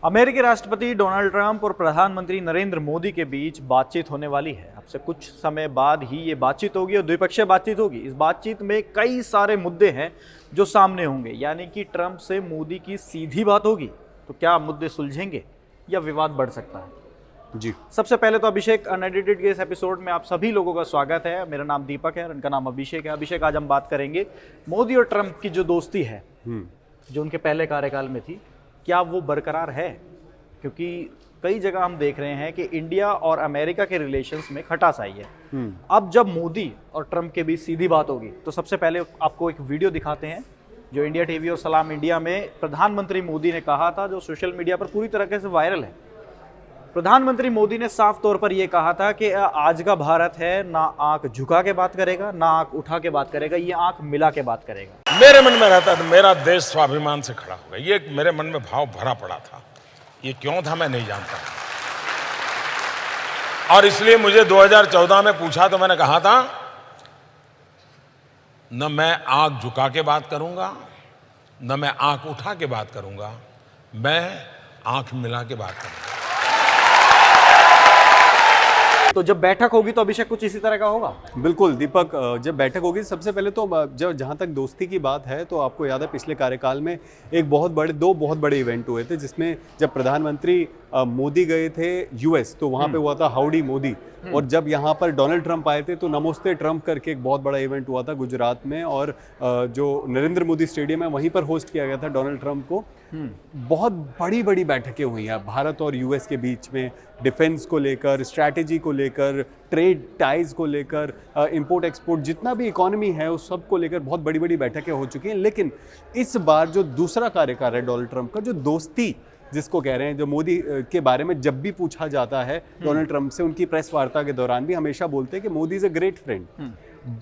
अमेरिकी राष्ट्रपति Donald Trump और प्रधानमंत्री नरेंद्र मोदी के बीच बातचीत होने वाली है। अब से कुछ समय बाद ही ये बातचीत होगी और द्विपक्षीय बातचीत होगी। इस बातचीत में कई सारे मुद्दे हैं जो सामने होंगे, यानी कि ट्रंप से मोदी की सीधी बात होगी। तो क्या मुद्दे सुलझेंगे या विवाद बढ़ सकता है? जी, सबसे पहले तो अभिषेक अनएडिटेड के इस एपिसोड में आप सभी लोगों का स्वागत है। मेरा नाम दीपक है और इनका नाम अभिषेक है। अभिषेक, आज हम बात करेंगे मोदी और ट्रंप की जो दोस्ती है, जो उनके पहले कार्यकाल में थी, क्या वो बरकरार है? क्योंकि कई जगह हम देख रहे हैं कि इंडिया और अमेरिका के रिलेशंस में खटास आई है। अब जब मोदी और ट्रंप के बीच सीधी बात होगी तो सबसे पहले आपको एक वीडियो दिखाते हैं जो इंडिया टीवी और सलाम इंडिया में प्रधानमंत्री मोदी ने कहा था, जो सोशल मीडिया पर पूरी तरीके से वायरल है। प्रधानमंत्री मोदी ने साफ तौर पर यह कहा था कि आज का भारत है ना आंख झुका के बात करेगा ना आंख उठा के बात करेगा, ये आंख मिला के बात करेगा। मेरे मन में रहता था मेरा देश स्वाभिमान से खड़ा होगा, ये मेरे मन में भाव भरा पड़ा था। ये क्यों था मैं नहीं जानता, और इसलिए मुझे 2014 में पूछा तो मैंने कहा था न मैं आंख झुका के बात करूंगा न मैं आंख उठा के बात करूंगा, मैं आंख मिला के बात करूंगा। तो जब बैठक होगी तो अभिषेक कुछ इसी तरह का होगा। बिल्कुल दीपक, जब बैठक होगी सबसे पहले तो जब जहाँ तक दोस्ती की बात है तो आपको याद है पिछले कार्यकाल में दो बहुत बड़े इवेंट हुए थे, जिसमें जब प्रधानमंत्री मोदी गए थे यूएस तो वहाँ पे हुआ था हाउडी मोदी, और जब यहाँ पर डोनाल्ड ट्रंप आए थे तो नमस्ते ट्रंप करके एक बहुत बड़ा इवेंट हुआ था गुजरात में, और जो नरेंद्र मोदी स्टेडियम है वहीं पर होस्ट किया गया था डोनाल्ड ट्रंप को। बहुत बड़ी बड़ी बैठकें हुई हैं भारत और यूएस के बीच में, डिफेंस को लेकर, स्ट्रैटेजी को लेकर, ट्रेड टाइज को लेकर, इंपोर्ट एक्सपोर्ट, जितना भी इकोनॉमी है उस सब को लेकर बहुत बड़ी बड़ी बैठकें हो चुकी हैं। लेकिन इस बार जो दूसरा कार्यकाल है डोनाल्ड ट्रंप का, जो दोस्ती जिसको कह रहे हैं, जो मोदी के बारे में जब भी पूछा जाता है डोनाल्ड ट्रंप से, उनकी प्रेस वार्ता के दौरान भी हमेशा बोलते हैं कि Modi is a great friend,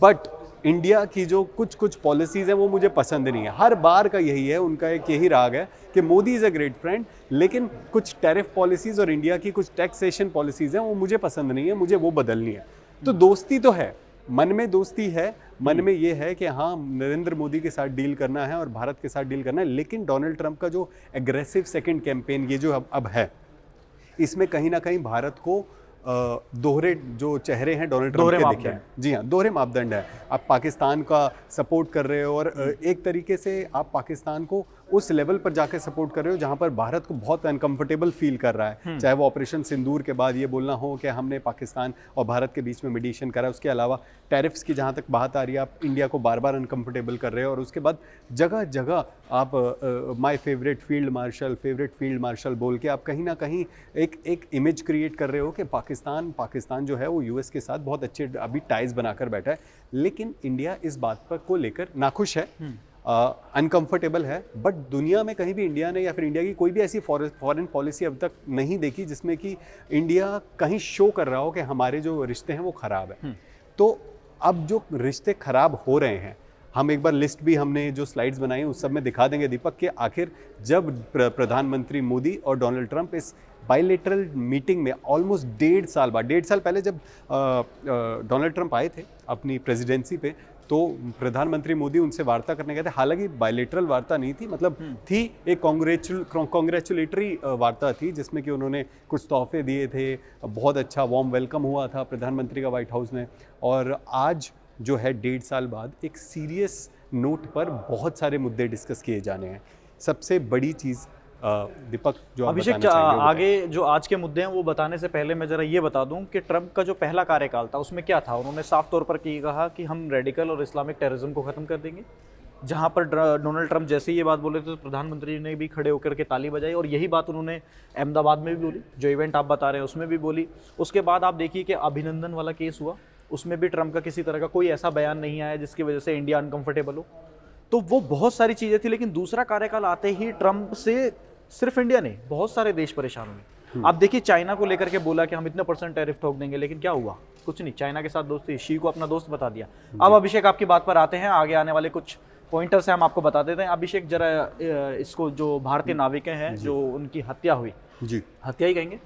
but India की जो कुछ पॉलिसीज़ हैं वो मुझे पसंद नहीं है। हर बार का यही है, उनका एक यही राग है कि Modi is a great friend, लेकिन कुछ टैरिफ पॉलिसीज़ और इंडिया की कुछ टैक्सेशन पॉलिसीज़ हैं वो मुझे पसंद नहीं है, मुझे वो बदलनी है। तो दोस्ती तो है, मन में दोस्ती है, मन में ये है कि हाँ नरेंद्र मोदी के साथ डील करना है और भारत के साथ डील करना है। लेकिन डोनाल्ड ट्रंप का जो एग्रेसिव सेकंड कैंपेन ये जो अब है, इसमें कहीं ना कहीं भारत को दोहरे जो चेहरे हैं डोनाल्ड ट्रंप के दिखे हैं। जी हाँ, दोहरे मापदंड है। आप पाकिस्तान का सपोर्ट कर रहे हो और एक तरीके से आप पाकिस्तान को उस लेवल पर जाकर सपोर्ट कर रहे हो जहां पर भारत को बहुत अनकंफर्टेबल फील कर रहा है, चाहे वो ऑपरेशन सिंदूर के बाद ये बोलना हो कि हमने पाकिस्तान और भारत के बीच में मीडिएशन करा, उसके अलावा टैरिफ्स की जहां तक बात आ रही है, आप इंडिया को बार बार अनकंफर्टेबल कर रहे हो, और उसके बाद जगह जगह आप माय फेवरेट फील्ड मार्शल बोल के आप कहीं ना कहीं एक इमेज क्रिएट कर रहे हो कि पाकिस्तान जो है वो यूएस के साथ बहुत अच्छे अभी टाइज बनाकर बैठा है। लेकिन इंडिया इस बात पर को लेकर नाखुश है, अनकंफर्टेबल है, बट दुनिया में कहीं भी इंडिया ने या फिर इंडिया की कोई भी ऐसी फॉरेन पॉलिसी अब तक नहीं देखी जिसमें कि इंडिया कहीं शो कर रहा हो कि हमारे जो रिश्ते हैं वो खराब है। तो अब जो रिश्ते खराब हो रहे हैं, हम एक बार लिस्ट भी हमने जो स्लाइड्स बनाई उस सब में दिखा देंगे दीपक, के आखिर जब प्रधानमंत्री मोदी और डोनाल्ड ट्रंप इस बायलैटरल मीटिंग में ऑलमोस्ट 1.5 साल पहले जब डोनाल्ड ट्रंप आए थे अपनी प्रेसिडेंसी पे, तो प्रधानमंत्री मोदी उनसे वार्ता करने गए थे। हालांकि बायलैटरल वार्ता नहीं थी, मतलब थी एक कॉन्ग्रेचुलेटरी वार्ता थी जिसमें कि उन्होंने कुछ तोहफे दिए थे, बहुत अच्छा वार्म वेलकम हुआ था प्रधानमंत्री का व्हाइट हाउस में। और आज जो है 1.5 साल बाद एक सीरियस नोट पर बहुत सारे मुद्दे डिस्कस किए जाने हैं। सबसे बड़ी चीज़ दीपक जो अभिषेक, आगे जो आज के मुद्दे हैं वो बताने से पहले मैं जरा ये बता दूं कि ट्रंप का जो पहला कार्यकाल था उसमें क्या था। उन्होंने साफ तौर पर कहा कि हम रेडिकल और इस्लामिक टेररिज्म को खत्म कर देंगे। जहां पर डोनाल्ड ट्रंप जैसे ये बात बोले तो प्रधानमंत्री ने भी खड़े होकर के ताली बजाई, और यही बात उन्होंने अहमदाबाद में भी बोली, जो इवेंट आप बता रहे हैं उसमें भी बोली। उसके बाद आप देखिए कि अभिनंदन वाला केस हुआ, उसमें भी ट्रंप का किसी तरह का कोई ऐसा बयान नहीं आया जिसकी वजह से इंडिया अनकंफर्टेबल हो। तो वो बहुत सारी चीज़ें थी। लेकिन दूसरा कार्यकाल आते ही ट्रंप से सिर्फ इंडिया नहीं, बहुत सारे देश परेशान हुए। आप देखिए, चाइना को लेकर के बोला कि हम इतने % टैरिफ ठोक देंगे, लेकिन क्या हुआ? कुछ नहीं। चाइना के साथ दोस्ती, शी को अपना दोस्त बता दिया। अब अभिषेक आपकी बात पर आते हैं, आगे आने वाले कुछ पॉइंटर्स हैं हम आपको बता देते हैं। अभिषेक जरा इसको, जो भारतीय नाविकें हैं जो उनकी हत्या हुई, जी हत्या ही कहेंगे,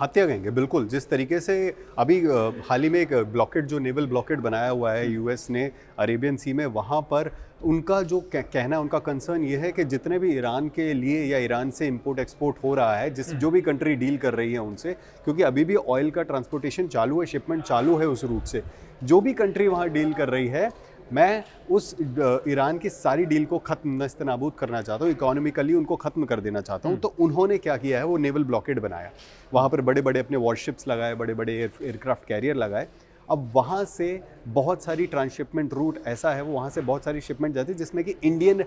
हत्या कहेंगे बिल्कुल। जिस तरीके से अभी हाल ही में एक ब्लॉकेड जो नेवल ब्लॉकेड बनाया हुआ है यूएस ने अरेबियन सी में, वहाँ पर उनका जो कहना है, उनका कंसर्न ये है कि जितने भी ईरान के लिए या ईरान से इंपोर्ट एक्सपोर्ट हो रहा है, जो भी कंट्री डील कर रही है उनसे, क्योंकि अभी भी ऑयल का ट्रांसपोर्टेशन चालू है, शिपमेंट चालू है उस रूट से, जो भी कंट्री वहाँ डील कर रही है, मैं उस ईरान की सारी डील को खत्म नस्तनाबूद करना चाहता हूँ, इकोनॉमिकली उनको खत्म कर देना चाहता हूँ। तो उन्होंने क्या किया है, वो नेवल ब्लॉकेड बनाया, वहाँ पर बड़े बड़े अपने वॉरशिप्स लगाए, बड़े बड़े एयरक्राफ्ट कैरियर लगाए। अब वहाँ से बहुत सारी ट्रांसशिपमेंट रूट ऐसा है, वो वहाँ से बहुत सारी शिपमेंट जाती है जिसमें कि इंडियन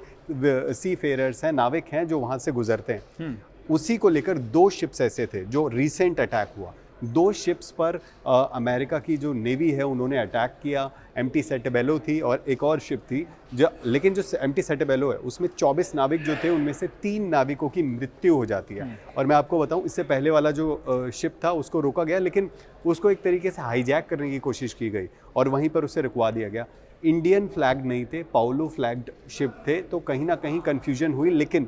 सी फेयरर्स हैं, नाविक हैं जो वहाँ से गुजरते हैं। उसी को लेकर 2 शिप्स ऐसे थे जो रिसेंट अटैक हुआ। 2 शिप्स पर अमेरिका की जो नेवी है उन्होंने अटैक किया। एमटी सेंटाबेलो थी और एक और शिप थी लेकिन जो एमटी सेंटाबेलो है उसमें 24 नाविक जो थे, उनमें से 3 नाविकों की मृत्यु हो जाती है। और मैं आपको बताऊं, इससे पहले वाला जो शिप था उसको रोका गया, लेकिन उसको एक तरीके से हाईजैक करने की कोशिश की गई और वहीं पर उसे रुकवा दिया गया। इंडियन फ्लैग नहीं थे, पाउलो फ्लैग्ड शिप थे, तो कहीं ना कहीं कन्फ्यूजन हुई। लेकिन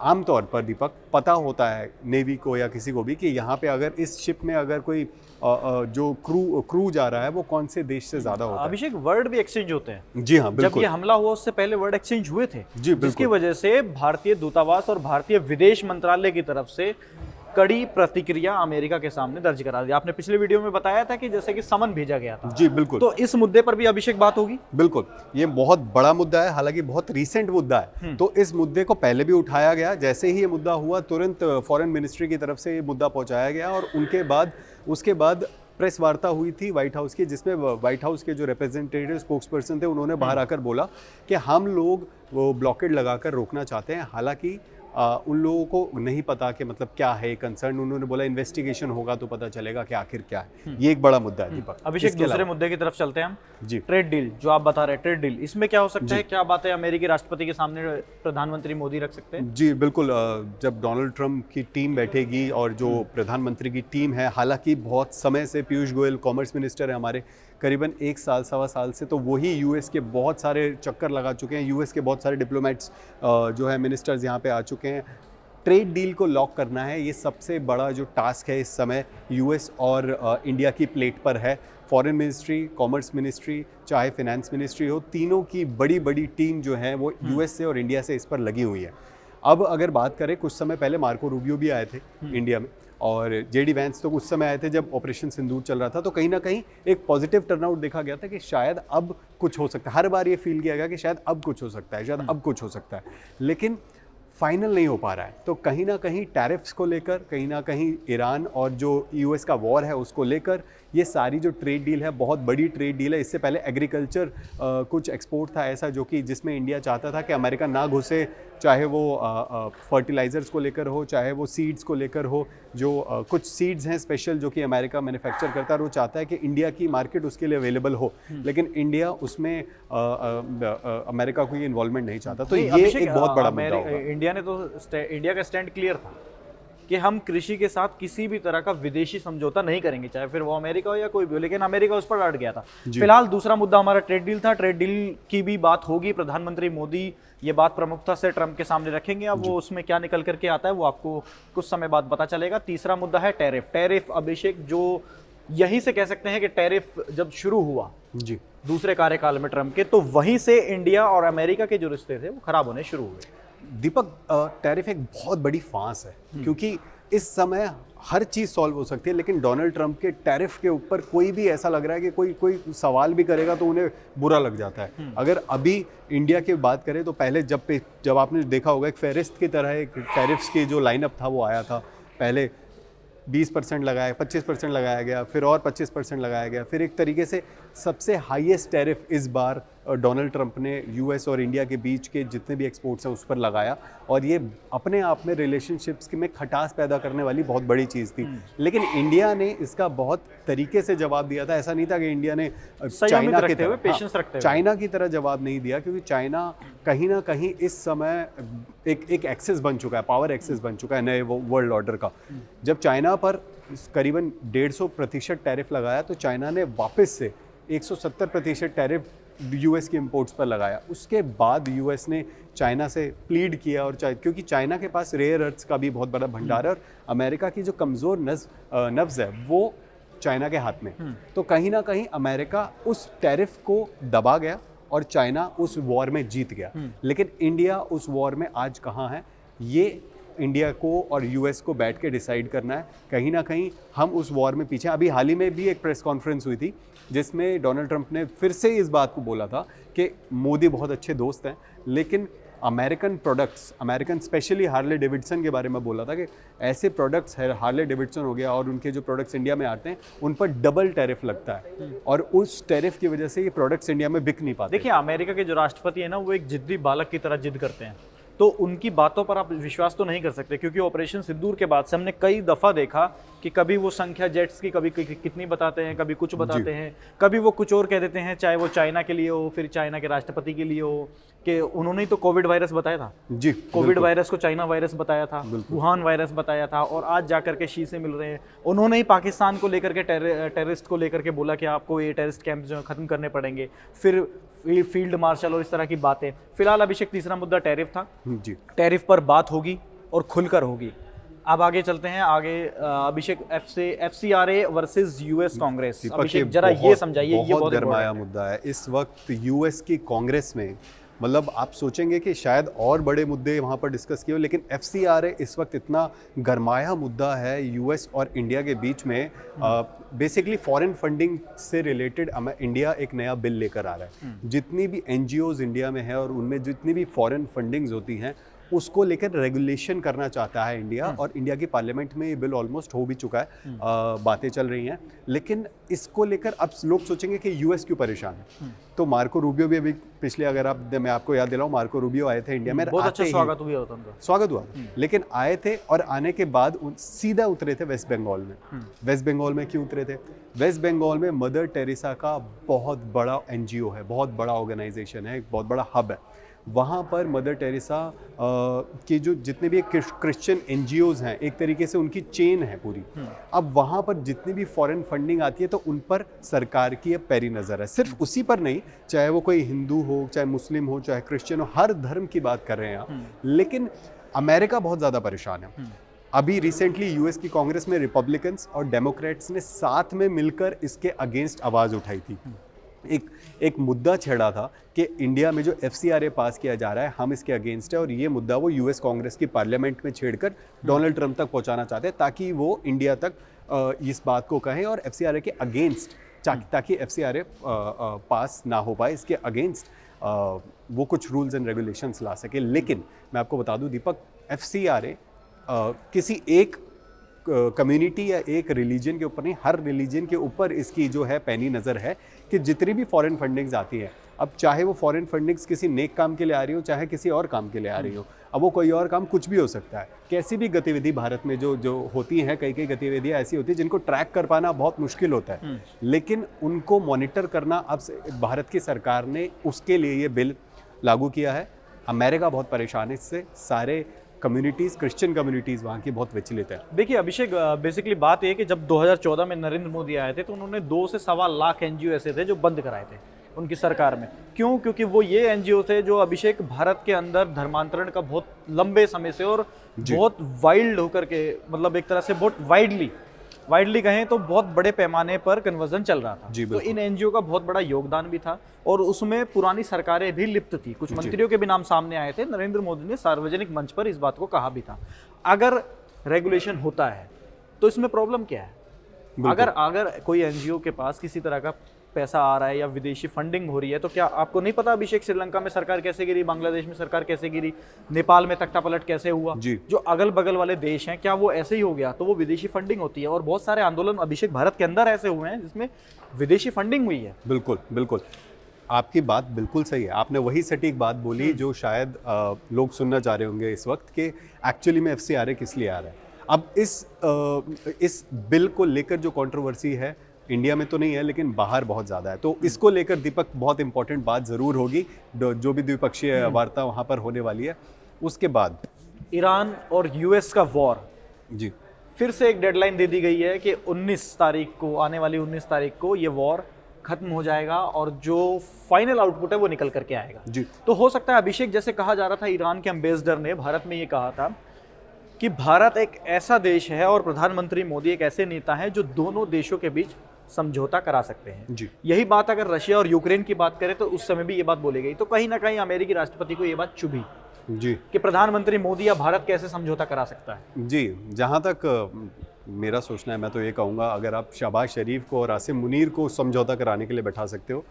आमतौर पर दीपक पता होता है नेवी को या किसी को भी कि यहाँ पे अगर इस शिप में अगर कोई जो क्रू जा रहा है वो कौन से देश से ज्यादा होता है। अभिषेक, वर्ड भी एक्सचेंज होते हैं। जी हाँ, बिल्कुल। जब ये हमला हुआ उससे पहले वर्ड एक्सचेंज हुए थे, जी बिल्कुल। जिसकी वजह से भारतीय दूतावास और भारतीय विदेश मंत्रालय की तरफ से कड़ी प्रतिक्रिया अमेरिका के सामने दर्ज करा दी। आपने पिछले वीडियो में बताया था कि जैसे कि समन भेजा गया था। जी बिल्कुल। तो इस मुद्दे पर भी अभिषेक बात होगी। बिल्कुल, ये बहुत बड़ा मुद्दा है, हालांकि बहुत रीसेंट मुद्दा है। तो इस मुद्दे को पहले भी उठाया गया, जैसे ही ये मुद्दा हुआ तुरंत फॉरेन मिनिस्ट्री की तरफ से ये मुद्दा पहुंचाया गया और उसके बाद प्रेस वार्ता हुई थी व्हाइट हाउस की, जिसमें व्हाइट हाउस के जो रिप्रेजेंटेटिव स्पोक्स पर्सन थे उन्होंने बाहर आकर बोला कि हम लोग वो ब्लॉकेड लगाकर रोकना चाहते हैं। हालांकि उन लोगों को नहीं पता कि मतलब क्या है कंसर्न। उन्होंने बोला इन्वेस्टिगेशन होगा तो पता चलेगा कि आखिर क्या है। ये एक बड़ा मुद्दा है दीपक। अभिषेक, दूसरे मुद्दे की तरफ चलते हैं हम। जी, ट्रेड डील जो आप बता रहे हैं, ट्रेड डील, इसमें क्या हो सकता है, क्या बातें अमेरिकी राष्ट्रपति के सामने प्रधानमंत्री मोदी रख सकते हैं? जी बिल्कुल। जब डोनाल्ड ट्रंप की टीम बैठेगी और जो प्रधानमंत्री की टीम है, हालांकि बहुत समय से पीयूष गोयल कॉमर्स मिनिस्टर है हमारे, करीबन 1 साल सवा साल से, तो वही यूएस के बहुत सारे चक्कर लगा चुके हैं। यूएस के बहुत सारे डिप्लोमेट्स जो है मिनिस्टर्स यहाँ पे आ चुके हैं। ट्रेड डील को लॉक करना है, ये सबसे बड़ा जो टास्क है इस समय यूएस और इंडिया की प्लेट पर है। फॉरेन मिनिस्ट्री, कॉमर्स मिनिस्ट्री, चाहे फिनेंस मिनिस्ट्री हो, तीनों की बड़ी बड़ी टीम जो है वो यूएस से और इंडिया से इस पर लगी हुई है। अब अगर बात करें, कुछ समय पहले मार्को रूबियो भी आए थे इंडिया में और जेडी वैंस तो उस समय आए थे जब ऑपरेशन सिंदूर चल रहा था। तो कहीं ना कहीं एक पॉजिटिव टर्नआउट देखा गया था कि शायद अब कुछ हो सकता है। हर बार ये फील किया गया कि शायद अब कुछ हो सकता है, शायद अब कुछ हो सकता है, लेकिन फाइनल नहीं हो पा रहा है। तो कहीं ना कहीं टैरिफ्स को लेकर, कहीं ना कहीं ईरान और जो यूएस का वॉर है उसको लेकर, ये सारी जो ट्रेड डील है बहुत बड़ी ट्रेड डील है। इससे पहले एग्रीकल्चर कुछ एक्सपोर्ट था ऐसा जो कि जिसमें इंडिया चाहता था कि अमेरिका ना घुसे, चाहे वो फर्टिलाइजर्स को लेकर हो, चाहे वो सीड्स को लेकर हो। जो कुछ सीड्स हैं स्पेशल जो कि अमेरिका मैन्युफैक्चर करता है, वो चाहता है कि इंडिया की मार्केट उसके लिए अवेलेबल हो, लेकिन इंडिया उसमें अमेरिका को ये इन्वॉल्वमेंट नहीं चाहता। तो ये एक बहुत बड़ा मुद्दा होगा। इंडिया का स्टैंड क्लियर था कि हम कृषि के साथ किसी भी तरह का विदेशी समझौता नहीं करेंगे, चाहे फिर वो अमेरिका हो या कोई भी हो, लेकिन अमेरिका उस पर अड़ गया था। फिलहाल दूसरा मुद्दा हमारा ट्रेड डील था। ट्रेड डील की भी बात होगी, प्रधानमंत्री मोदी ये बात प्रमुखता से ट्रंप के सामने रखेंगे। अब वो उसमें क्या निकल करके आता है वो आपको कुछ समय बाद पता चलेगा। तीसरा मुद्दा है टैरिफ। टैरिफ अभिषेक, जो यहीं से कह सकते हैं कि टैरिफ जब शुरू हुआ जी दूसरे कार्यकाल में ट्रंप के, तो वहीं से इंडिया और अमेरिका के जो रिश्ते थे वो खराब होने शुरू हुए। दीपक, टैरिफ एक बहुत बड़ी फांस है, क्योंकि इस समय हर चीज़ सॉल्व हो सकती है, लेकिन डोनाल्ड ट्रंप के टैरिफ के ऊपर कोई भी ऐसा लग रहा है कि कोई सवाल भी करेगा तो उन्हें बुरा लग जाता है। अगर अभी इंडिया की बात करें तो पहले जब आपने देखा होगा एक फेरिस्त की तरह एक टैरिफ्स की जो लाइनअप था वो आया था। पहले 20% लगाया, 25% लगाया गया, फिर और 25% लगाया गया, फिर एक तरीके से सबसे हाईएस्ट टैरिफ इस बार डोनाल्ड ट्रंप ने यूएस और इंडिया के बीच के जितने भी एक्सपोर्ट्स हैं उस पर लगाया। और ये अपने आप में रिलेशनशिप्स में खटास पैदा करने वाली बहुत बड़ी चीज़ थी, लेकिन इंडिया ने इसका बहुत तरीके से जवाब दिया था। ऐसा नहीं था कि इंडिया ने चाइना की तरह चाइना की तरह जवाब नहीं दिया, क्योंकि चाइना कहीं ना कहीं इस समय एक एक्सेस बन चुका है, पावर एक्सेस बन चुका है नए वर्ल्ड ऑर्डर का। जब चाइना पर करीबन 150% टैरिफ लगाया तो चाइना ने वापस से 170% टैरिफ यूएस के इंपोर्ट्स पर लगाया। उसके बाद यूएस ने चाइना से प्लीड किया, और क्योंकि चाइना के पास रेयर अर्थ्स का भी बहुत बड़ा भंडार है और अमेरिका की जो कमज़ोर नब्ज़ है वो चाइना के हाथ में, तो कहीं ना कहीं अमेरिका उस टैरिफ को दबा गया और चाइना उस वॉर में जीत गया। लेकिन इंडिया उस वॉर में आज कहाँ है, ये इंडिया को और यूएस को बैठ के डिसाइड करना है। कहीं ना कहीं हम उस वॉर में पीछे। अभी हाल ही में भी एक प्रेस कॉन्फ्रेंस हुई थी जिसमें डोनाल्ड ट्रंप ने फिर से इस बात को बोला था कि मोदी बहुत अच्छे दोस्त हैं, लेकिन American products, American specially Harley Davidson के बारे में बोला था कि ऐसे प्रोडक्ट्स है, हार्ले डेविडसन हो गया और उनके जो प्रोडक्ट्स इंडिया में आते हैं उन पर डबल टैरिफ लगता है और उस टैरिफ की वजह से ये प्रोडक्ट्स इंडिया में बिक नहीं पाते। देखिए, अमेरिका के जो राष्ट्रपति है ना, वो एक जिद्दी बालक की तरह जिद करते हैं, तो उनकी बातों पर आप विश्वास तो नहीं कर सकते, क्योंकि ऑपरेशन सिंदूर के बाद से हमने कई दफ़ा देखा कि कभी वो संख्या जेट्स की कभी कितनी बताते हैं, कभी कुछ बताते हैं, कभी वो कुछ और कह देते हैं, चाहे वो चाइना के लिए हो, फिर चाइना के राष्ट्रपति के लिए हो, कि उन्होंने ही तो कोविड वायरस बताया था जी, कोविड वायरस को चाइना वायरस बताया था, वुहान वायरस बताया था, और आज जाकर के शी से मिल रहे हैं। उन्होंने ही पाकिस्तान को लेकर के टेररिस्ट को लेकर के बोला कि आपको ये टेररिस्ट कैंप जो खत्म करने पड़ेंगे, फिर फील्ड मार्शल और इस तरह की बातें। फिलहाल अभिषेक तीसरा मुद्दा टैरिफ था जी, टैरिफ पर बात होगी और खुलकर होगी। अब आगे चलते हैं, आगे अभिषेक FCRA वर्सेस यूएस कांग्रेस। अभिषेक जरा ये समझाइए, ये बहुत गरमाया मुद्दा है इस वक्त यूएस की कांग्रेस में। मतलब आप सोचेंगे कि शायद और बड़े मुद्दे वहाँ पर डिस्कस किए हो, लेकिन FCRA इस वक्त इतना गरमाया मुद्दा है यूएस और इंडिया के बीच में। बेसिकली फॉरेन फंडिंग से रिलेटेड इंडिया एक नया बिल लेकर आ रहा है। जितनी भी NGOs इंडिया में है और उनमें जितनी भी फॉरेन फंडिंग्स होती हैं उसको लेकर रेगुलेशन करना चाहता है इंडिया, और इंडिया की पार्लियामेंट में ये बिल ऑलमोस्ट हो भी चुका है। बातें चल रही हैं, लेकिन इसको लेकर अब लोग सोचेंगे कि यूएस क्यों परेशान है। तो मार्को रूबियो भी अभी पिछले, अगर मैं आपको याद दिलाऊं, मार्को रूबियो आए थे इंडिया में, बहुत अच्छा स्वागत हुआ उनका, स्वागत हुआ, लेकिन आए थे और आने के बाद सीधा उतरे थे वेस्ट बंगाल में। वेस्ट बंगाल में क्यों उतरे थे? वेस्ट बंगाल में मदर टेरेसा का बहुत बड़ा NGO है, बहुत बड़ा ऑर्गेनाइजेशन है, बहुत बड़ा हब है। वहाँ पर मदर टेरेसा के जो जितने भी क्रिश्चियन NGOs हैं, एक तरीके से उनकी चेन है पूरी। अब वहाँ पर जितनी भी फॉरेन फंडिंग आती है तो उन पर सरकार की अब पैरी नज़र है। सिर्फ उसी पर नहीं, चाहे वो कोई हिंदू हो, चाहे मुस्लिम हो, चाहे क्रिश्चियन हो, हर धर्म की बात कर रहे हैं आप। लेकिन अमेरिका बहुत ज़्यादा परेशान है। अभी रिसेंटली यूएस की कांग्रेस में रिपब्लिकन्स और डेमोक्रेट्स ने साथ में मिलकर इसके अगेंस्ट आवाज़ उठाई थी। एक मुद्दा छेड़ा था कि इंडिया में जो FCRA पास किया जा रहा है, हम इसके अगेंस्ट है, और ये मुद्दा वो यूएस कांग्रेस की पार्लियामेंट में छेड़कर डोनाल्ड ट्रंप तक पहुंचाना चाहते हैं, ताकि वो इंडिया तक इस बात को कहें और FCRA के अगेंस्ट, ताकि FCRA पास ना हो पाए, इसके अगेंस्ट वो कुछ रूल्स एंड रेगुलेशंस ला सके। लेकिन मैं आपको बता दूं दीपक, FCRA किसी एक कम्युनिटी या एक रिलीजन के ऊपर नहीं, हर रिलीजन के ऊपर इसकी जो है पैनी नज़र है कि जितनी भी फॉरेन फंडिंग्स आती है, अब चाहे वो फॉरेन फंडिंग्स किसी नेक काम के लिए आ रही हो, चाहे किसी और काम के लिए आ रही हो, अब वो कोई और काम कुछ भी हो सकता है। कैसी भी गतिविधि भारत में जो होती हैं, कई गतिविधियाँ ऐसी होती हैं जिनको ट्रैक कर पाना बहुत मुश्किल होता है, लेकिन उनको मॉनिटर करना अब भारत की सरकार ने उसके लिए ये बिल लागू किया है। अमेरिका बहुत परेशान है इससे, सारे कम्युनिटीज़, क्रिश्चियन कम्युनिटीज़ वहाँ की बहुत विचलित है। देखिए अभिषेक, बेसिकली बात ये है कि जब 2014 में नरेंद्र मोदी आए थे तो उन्होंने 2 से सवा लाख NGO ऐसे थे जो बंद कराए थे उनकी सरकार में। क्यों? क्योंकि वो ये NGO थे जो अभिषेक भारत के अंदर धर्मांतरण का बहुत लंबे समय से और बहुत वाइल्ड होकर के, मतलब एक तरह से बहुत वाइडली कहें तो बहुत बड़े पैमाने पर कन्वर्जन चल रहा था। तो इन NGO का बहुत बड़ा योगदान भी था और उसमें पुरानी सरकारें भी लिप्त थी। कुछ मंत्रियों के भी नाम सामने आए थे। नरेंद्र मोदी ने सार्वजनिक मंच पर इस बात को कहा भी था। अगर रेगुलेशन होता है तो इसमें प्रॉब्लम क्या है? अगर कोई NGO के पास किसी तरह का पैसा आ रहा है या विदेशी फंडिंग हो रही है, तो क्या आपको नहीं पता अभिषेक श्रीलंका में सरकार कैसे गिरी, बांग्लादेश में सरकार कैसे गिरी, नेपाल में तख्तापलट कैसे हुआ? जो अगल बगल वाले देश हैं, क्या वो ऐसे ही हो गया? तो वो विदेशी फंडिंग होती है और बहुत सारे आंदोलन अभिषेक भारत के अंदर ऐसे हुए हैं जिसमें विदेशी फंडिंग हुई है। बिल्कुल आपकी बात बिल्कुल सही है। आपने वही सटीक बात बोली जो शायद लोग सुनना चाह रहे होंगे इस वक्त, कि एक्चुअली में FCRA किस लिए आ रहा है। अब इस बिल को लेकर जो कंट्रोवर्सी है इंडिया में तो नहीं है, लेकिन बाहर बहुत ज़्यादा है। तो इसको लेकर दीपक बहुत इंपॉर्टेंट बात ज़रूर होगी, जो भी द्विपक्षीय वार्ता वहाँ पर होने वाली है। उसके बाद ईरान और US का वॉर, जी, फिर से एक डेडलाइन दे दी गई है कि 19 तारीख को, आने वाली 19 तारीख को ये वॉर खत्म हो जाएगा और जो फाइनल आउटपुट है वो निकल करके आएगा। जी। तो हो सकता है अभिषेक, जैसे कहा जा रहा था, ईरान के एम्बेसडर ने भारत में ये कहा था कि भारत एक ऐसा देश है और प्रधानमंत्री मोदी एक ऐसे नेता हैं जो दोनों देशों के बीच समझौता करा सकते हैं। जी। यही बात अगर रशिया और यूक्रेन की बात करें तो उस समय भी ये बात बोली गई। तो कहीं ना कहीं अमेरिकी राष्ट्रपति को ये बात चुभी जी कि प्रधानमंत्री मोदी या भारत कैसे समझौता करा सकता है। जी, जहाँ तक मेरा सोचना है, मैं तो ये कहूँगा, अगर आप शहबाज शरीफ को और आसिम मुनीर को समझौता कराने के लिए बैठा सकते हो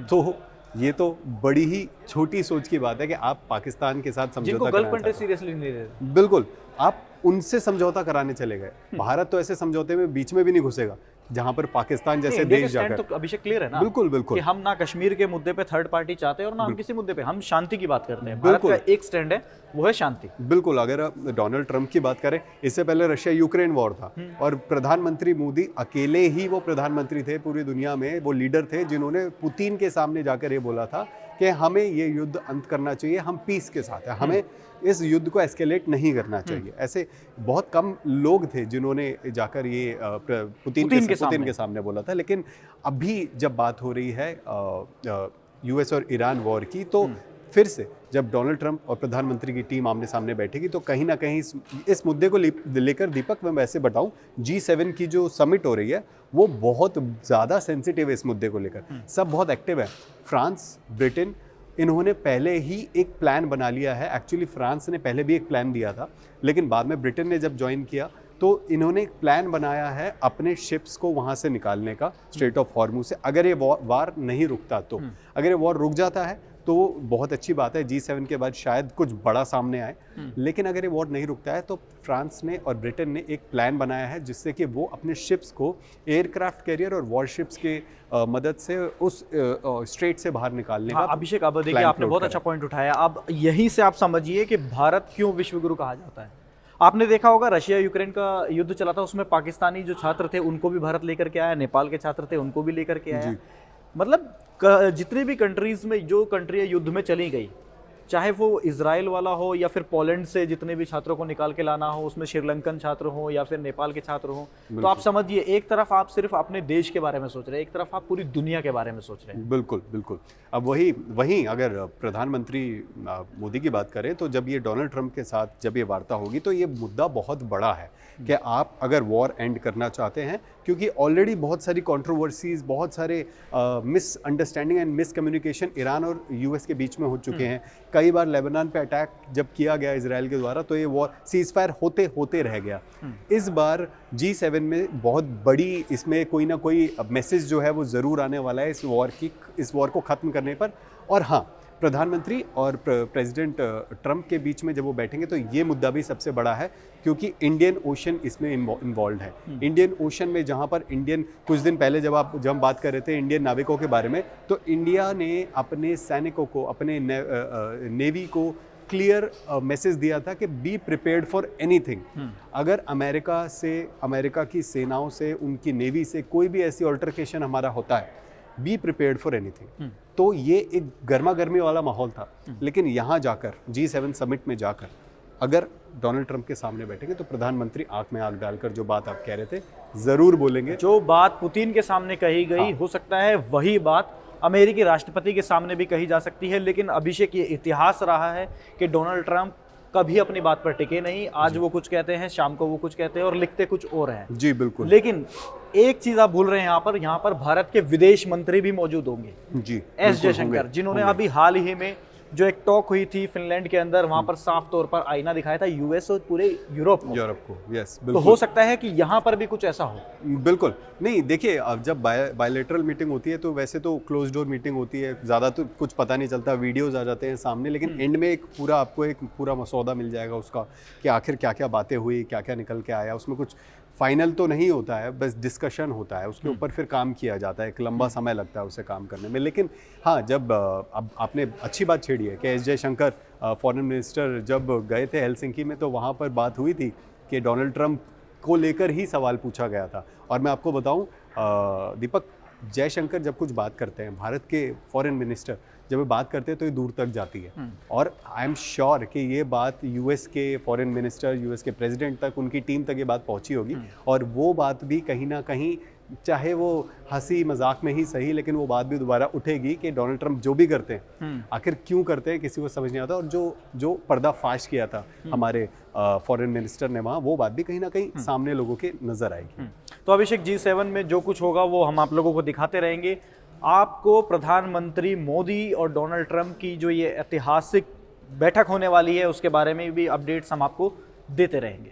तो ये तो बड़ी ही छोटी सोच की बात है कि आप पाकिस्तान के साथ जिनको समझौता गल्फ कराना कंट्री चाहते हो। सीरियसली नहीं ले रहे। बिल्कुल, आप उनसे समझौता कराने चले गए। भारत तो ऐसे समझौते में बीच में भी नहीं घुसेगा जहां पर पाकिस्तान जैसे इंडिया देश के स्टैंड जाकर। तो अभिषेक क्लियर है ना। बिल्कुल बिल्कुल कि हम ना कश्मीर के मुद्दे पे थर्ड पार्टी चाहते हैं और ना हम किसी मुद्दे पे, हम शांति की बात करते हैं। भारत बिल्कुल। का एक स्टैंड है, वो है शांति। बिल्कुल, अगर आप डोनाल्ड ट्रंप की बात करें, इससे पहले रशिया यूक्रेन वॉर था और प्रधानमंत्री मोदी अकेले ही वो प्रधानमंत्री थे पूरी दुनिया में, वो लीडर थे जिन्होंने पुतिन के सामने जाकर ये बोला था कि हमें ये युद्ध अंत करना चाहिए, हम पीस के साथ हैं, हमें इस युद्ध को एस्केलेट नहीं करना चाहिए। ऐसे बहुत कम लोग थे जिन्होंने जाकर ये पुतिन के सामने बोला था। लेकिन अभी जब बात हो रही है यूएस और ईरान वॉर की, तो फिर से जब डोनाल्ड ट्रंप और प्रधानमंत्री की टीम आमने सामने बैठेगी तो कहीं ना कहीं इस मुद्दे को लेकर, दीपक मैं वैसे बताऊं, G7 की जो समिट हो रही है वो बहुत ज़्यादा सेंसिटिव है इस मुद्दे को लेकर। सब बहुत एक्टिव है। फ्रांस, ब्रिटेन, इन्होंने पहले ही एक प्लान बना लिया है। एक्चुअली फ्रांस ने पहले भी एक प्लान दिया था, लेकिन बाद में ब्रिटेन ने जब ज्वाइन किया तो इन्होंने एक प्लान बनाया है अपने शिप्स को वहाँ से निकालने का, स्ट्रेट ऑफ हॉर्मुज से। अगर ये वार नहीं रुकता तो, अगर ये वॉर रुक जाता है तो बहुत अच्छी बात है, G7 के बाद शायद कुछ बड़ा सामने आए। लेकिन अगर ये वॉर नहीं रुकता है तो फ्रांस ने और ब्रिटेन ने एक प्लान बनाया है जिससे कि वो अपने शिप्स को एयरक्राफ्ट कैरियर और वॉरशिप्स के मदद से उस स्ट्रेट से बाहर निकालने का। अभिषेक, अब देखिए आपने बहुत अच्छा पॉइंट उठाया। अब यहीं से आप समझिए कि भारत क्यों विश्वगुरु कहा जाता है। आपने देखा होगा रशिया यूक्रेन का युद्ध चला था, उसमें पाकिस्तानी जो छात्र थे उनको भी भारत लेकर के आया, नेपाल के छात्र थे उनको भी लेकर के आया। मतलब जितनी भी कंट्रीज में जो कंट्री युद्ध में चली गई, चाहे वो इजराइल वाला हो या फिर पोलैंड से जितने भी छात्रों को निकाल के लाना हो, उसमें श्रीलंकन छात्र हो या फिर नेपाल के छात्र हो, तो आप समझिए एक तरफ आप सिर्फ अपने देश के बारे में सोच रहे हैं, एक तरफ आप पूरी दुनिया के बारे में सोच रहे हैं। बिल्कुल बिल्कुल। अब वहीं अगर प्रधानमंत्री मोदी की बात करें तो जब ये डोनाल्ड ट्रंप के साथ जब ये वार्ता होगी तो ये मुद्दा बहुत बड़ा है कि आप अगर वॉर एंड करना चाहते हैं, क्योंकि ऑलरेडी बहुत सारी कंट्रोवर्सीज, बहुत सारे मिसअंडरस्टैंडिंग एंड मिसकम्युनिकेशन ईरान और यूएस के बीच में हो चुके हैं। कई बार लेबनान पे अटैक जब किया गया इजराइल के द्वारा तो ये वॉर सीज फायर होते होते रह गया। इस बार G7 में बहुत बड़ी, इसमें कोई ना कोई मैसेज जो है वो ज़रूर आने वाला है इस वॉर को ख़त्म करने पर। और हाँ, प्रधानमंत्री और प्रेसिडेंट ट्रंप के बीच में जब वो बैठेंगे तो ये मुद्दा भी सबसे बड़ा है, क्योंकि इंडियन ओशन इसमें इन्वॉल्व है। इंडियन ओशन में जहाँ पर कुछ दिन पहले जब हम बात कर रहे थे इंडियन नाविकों के बारे में, तो इंडिया ने अपने सैनिकों को, अपने नेवी को क्लियर मैसेज दिया था कि बी प्रिपेयर्ड फॉर एनीथिंग। अगर अमेरिका की सेनाओं से, उनकी नेवी से कोई भी ऐसी ऑल्टरकेशन हमारा होता है, बी प्रिपेयर्ड फॉर एनीथिंग। तो ये एक गर्मा गर्मी वाला माहौल था। लेकिन यहाँ जाकर G7 समिट में जाकर अगर डोनाल्ड ट्रंप के सामने बैठेंगे तो प्रधानमंत्री आंख में आंख डालकर जो बात आप कह रहे थे जरूर बोलेंगे। जो बात पुतिन के सामने कही गई, हो सकता है वही बात अमेरिकी राष्ट्रपति के सामने भी कही जा सकती है। लेकिन अभिषेक, ये इतिहास रहा है कि डोनाल्ड ट्रंप कभी अपनी बात पर टिके नहीं। आज वो कुछ कहते हैं, शाम को वो कुछ कहते हैं और लिखते कुछ और हैं। जी बिल्कुल। लेकिन एक चीज आप भूल रहे हैं, यहाँ पर भारत के विदेश मंत्री भी मौजूद होंगे। जी, एस जयशंकर, जिन्होंने अभी हाल ही में जो एक टॉक हुई थी फिनलैंड के अंदर, वहां पर साफ तौर पर आईना दिखाया था यूएस और पूरे यूरोप को। यस, तो हो सकता है कि यहाँ पर भी कुछ ऐसा हो। बिल्कुल। नहीं, देखिए, अब जब बायलैटरल मीटिंग होती है तो वैसे तो क्लोज डोर मीटिंग होती है, ज़्यादा तो कुछ पता नहीं चलता, वीडियोज आ जाते हैं सामने, लेकिन एंड में आपको एक पूरा मसौदा मिल जाएगा उसका कि आखिर क्या क्या बातें हुई, क्या क्या निकल के आया। उसमें कुछ फाइनल तो नहीं होता है, बस डिस्कशन होता है, उसके ऊपर फिर काम किया जाता है। एक लंबा समय लगता है उसे काम करने में। लेकिन हाँ, जब अब आपने अच्छी बात छेड़ी है कि एस जयशंकर फॉरेन मिनिस्टर जब गए थे हेलसिंकी में, तो वहाँ पर बात हुई थी कि डोनाल्ड ट्रंप को लेकर ही सवाल पूछा गया था। और मैं आपको बताऊं दीपक, जयशंकर जब कुछ बात करते हैं, भारत के फॉरेन मिनिस्टर जब ये बात करते हैं तो ये दूर तक जाती है। और आई एम श्योर कि ये बात यूएस के फॉरेन मिनिस्टर, यूएस के प्रेसिडेंट तक, उनकी टीम तक ये बात पहुंची होगी। और वो बात भी कहीं ना कहीं चाहे वो हंसी मजाक में ही सही, लेकिन वो बात भी दोबारा उठेगी कि डोनाल्ड ट्रंप जो भी करते हैं आखिर क्यों करते हैं, किसी को समझ नहीं आता। और जो पर्दाफाश किया था हमारे फॉरेन मिनिस्टर ने वहाँ, वो बात भी कहीं ना कहीं सामने लोगों के नजर आएगी। तो अभिषेक, G7 में जो कुछ होगा वो हम आप लोगों को दिखाते रहेंगे। आपको प्रधानमंत्री मोदी और डोनाल्ड ट्रंप की जो ये ऐतिहासिक बैठक होने वाली है उसके बारे में भी अपडेट्स हम आपको देते रहेंगे।